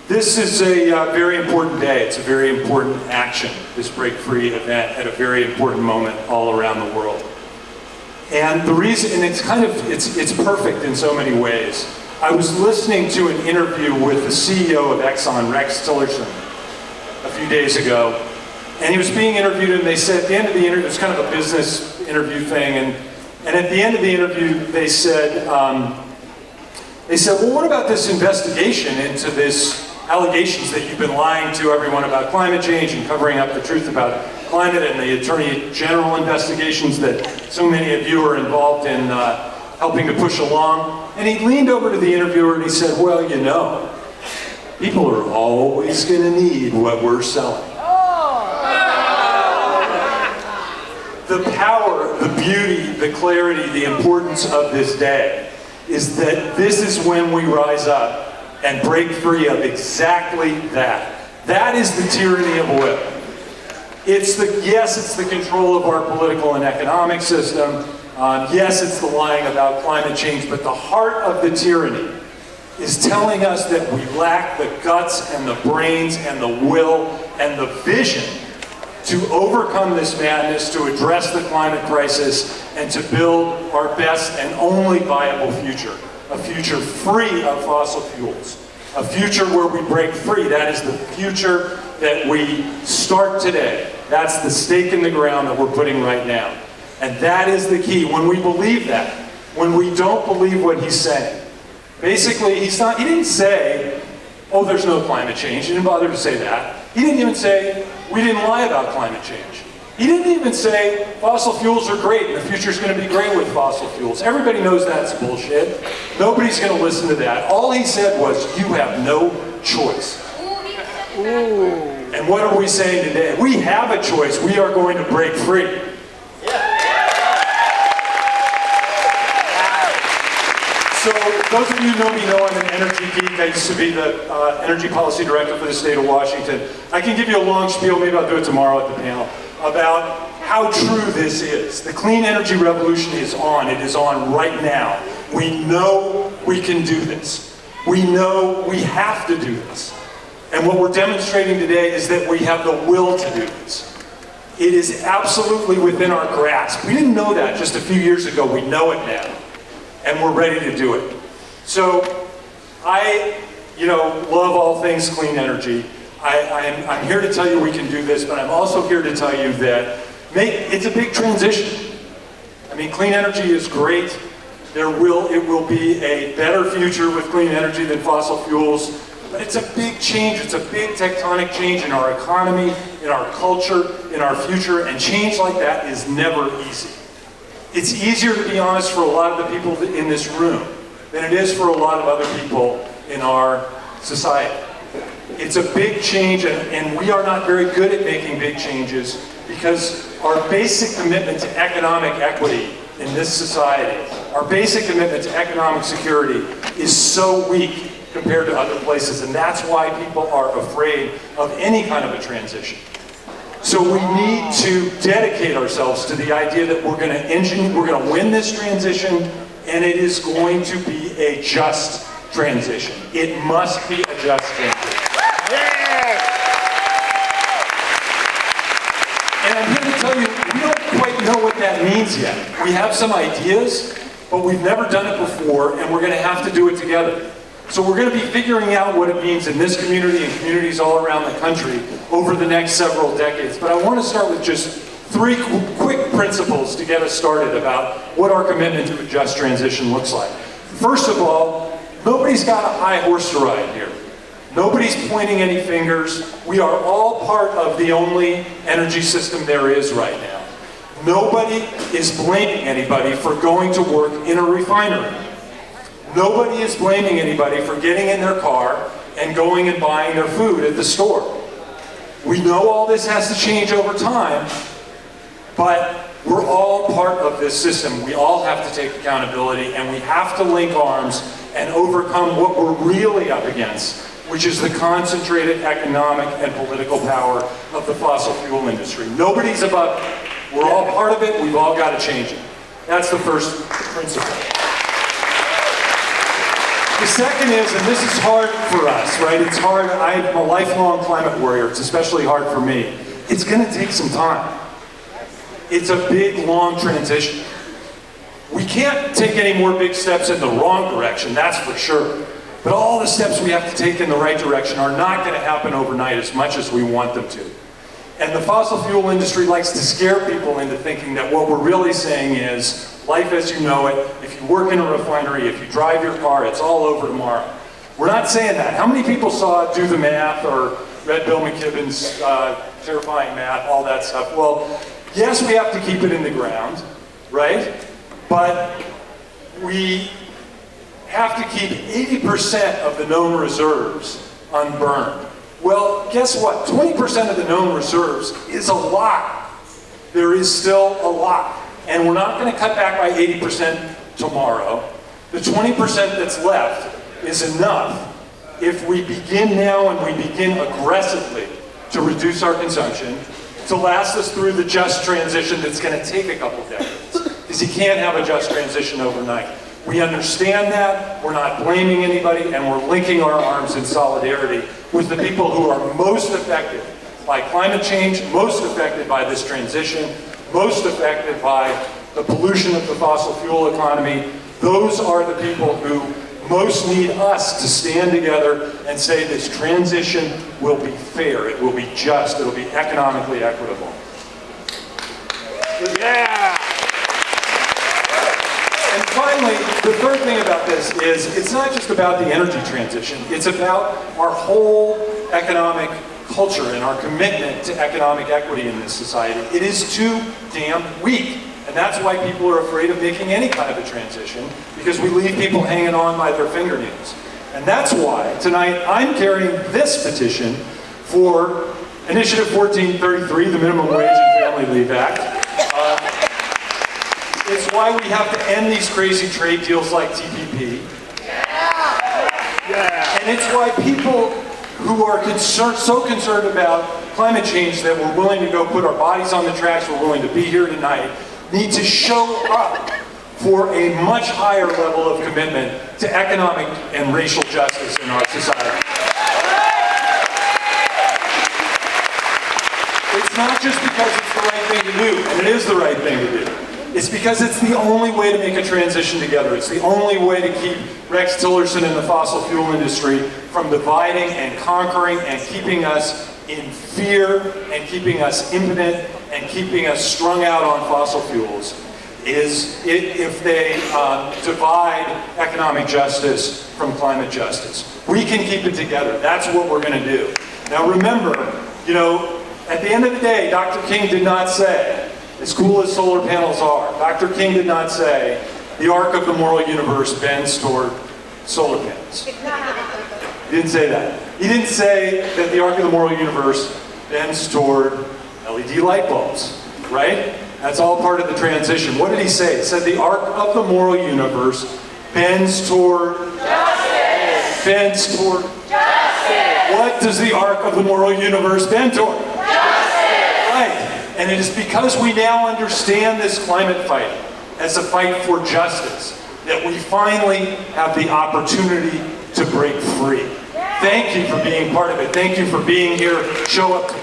This is a very important day. It's a very important action, this Break Free event, at a very important moment all around the world. And the reason, and it's perfect in so many ways. I was listening to an interview with the CEO of Exxon, Rex Tillerson, a few days ago, and he was being interviewed, and they said at the end of the interview, it was kind of a business interview thing, and at the end of the interview, they said, well, what about this investigation into this allegations that you've been lying to everyone about climate change and covering up the truth about climate, and the Attorney General investigations that so many of you are involved in helping to push along? And he leaned over to the interviewer and he said, well, you know, people are always going to need what we're selling. The power, the beauty, the clarity, the importance of this day is that this is when we rise up and break free of exactly that. That is the tyranny of will. It's the control of our political and economic system. Yes, it's the lying about climate change, but the heart of the tyranny is telling us that we lack the guts and the brains and the will and the vision to overcome this madness, to address the climate crisis, and to build our best and only viable future. A future free of fossil fuels. A future where we break free. That is the future that we start today. That's the stake in the ground that we're putting right now. And that is the key. When we believe that, when we don't believe what he's saying, basically he didn't say, oh, there's no climate change. He didn't bother to say that. He didn't even say, we didn't lie about climate change. He didn't even say fossil fuels are great and the future's going to be great with fossil fuels. Everybody knows that's bullshit. Nobody's going to listen to that. All he said was, you have no choice. Ooh. And what are we saying today? We have a choice. We are going to break free. So those of you who know me know I'm an energy geek. I used to be the energy policy director for the state of Washington. I can give you a long spiel, maybe I'll do it tomorrow at the panel, about how true this is. The clean energy revolution is on. It is on right now. We know we can do this. We know we have to do this. And what we're demonstrating today is that we have the will to do this. It is absolutely within our grasp. We didn't know that just a few years ago. We know it now. And we're ready to do it. So I, love all things clean energy. I'm here to tell you we can do this, but I'm also here to tell you that it's a big transition. I mean, clean energy is great. It will be a better future with clean energy than fossil fuels, but it's a big change. It's a big tectonic change in our economy, in our culture, in our future, and change like that is never easy. It's easier, to be honest, for a lot of the people in this room than it is for a lot of other people in our society. It's a big change, and we are not very good at making big changes because our basic commitment to economic equity in this society, our basic commitment to economic security is so weak compared to other places, and that's why people are afraid of any kind of a transition. So we need to dedicate ourselves to the idea that we're going to win this transition, and it is going to be a just transition. It must be a just transition. And I'm here to tell you, we don't quite know what that means yet. We have some ideas, but we've never done it before, and we're going to have to do it together. So we're going to be figuring out what it means in this community and communities all around the country over the next several decades. But I want to start with just 3 quick principles to get us started about what our commitment to a just transition looks like. First of all, nobody's got a high horse to ride here. Nobody's pointing any fingers. We are all part of the only energy system there is right now. Nobody is blaming anybody for going to work in a refinery. Nobody is blaming anybody for getting in their car and going and buying their food at the store. We know all this has to change over time, but we're all part of this system. We all have to take accountability, and we have to link arms and overcome what we're really up against, which is the concentrated economic and political power of the fossil fuel industry. Nobody's above it. We're all part of it. We've all got to change it. That's the first principle. The second is, and this is hard for us, right? It's hard. I'm a lifelong climate warrior. It's especially hard for me. It's going to take some time. It's a big, long transition. We can't take any more big steps in the wrong direction, that's for sure. But all the steps we have to take in the right direction are not going to happen overnight as much as we want them to. And the fossil fuel industry likes to scare people into thinking that what we're really saying is, life as you know it, if you work in a refinery, if you drive your car, it's all over tomorrow. We're not saying that. How many people saw Do the Math or read Bill McKibben's Terrifying Math, all that stuff? Well, yes, we have to keep it in the ground, right? But we have to keep 80% of the known reserves unburned. Well, guess what? 20% of the known reserves is a lot. There is still a lot. And we're not going to cut back by 80% tomorrow. The 20% that's left is enough if we begin now and we begin aggressively to reduce our consumption to last us through the just transition that's going to take a couple decades. Because you can't have a just transition overnight. We understand that, we're not blaming anybody, and we're linking our arms in solidarity with the people who are most affected by climate change, most affected by this transition, most affected by the pollution of the fossil fuel economy. Those are the people who most need us to stand together and say this transition will be fair, it will be just, it will be economically equitable. Yeah! And finally, the third thing about this is it's not just about the energy transition, it's about our whole economic culture and our commitment to economic equity in this society. It is too damn weak. And that's why people are afraid of making any kind of a transition, because we leave people hanging on by their fingernails. And that's why tonight I'm carrying this petition for Initiative 1433, the Minimum Wage and Family Leave Act. It's why we have to end these crazy trade deals like TPP. Yeah! And it's why people who are so concerned about climate change that we're willing to go put our bodies on the tracks, we're willing to be here tonight, need to show up for a much higher level of commitment to economic and racial justice in our society. It's not just because it's the right thing to do, and it is the right thing to do. It's because it's the only way to make a transition together. It's the only way to keep Rex Tillerson and the fossil fuel industry from dividing and conquering and keeping us in fear and keeping us impotent and keeping us strung out on fossil fuels, is if they divide economic justice from climate justice. We can keep it together. That's what we're going to do. Now remember, you know, at the end of the day, Dr. King did not say, as cool as solar panels are, Dr. King did not say, the arc of the moral universe bends toward solar panels. He didn't say that. He didn't say that the arc of the moral universe bends toward LED light bulbs, right? That's all part of the transition. What did he say? He said the arc of the moral universe bends toward justice. Bends toward justice. What does the arc of the moral universe bend toward? Justice. Right. And it is because we now understand this climate fight as a fight for justice that we finally have the opportunity to break free. Thank you for being part of it. Thank you for being here. Show up.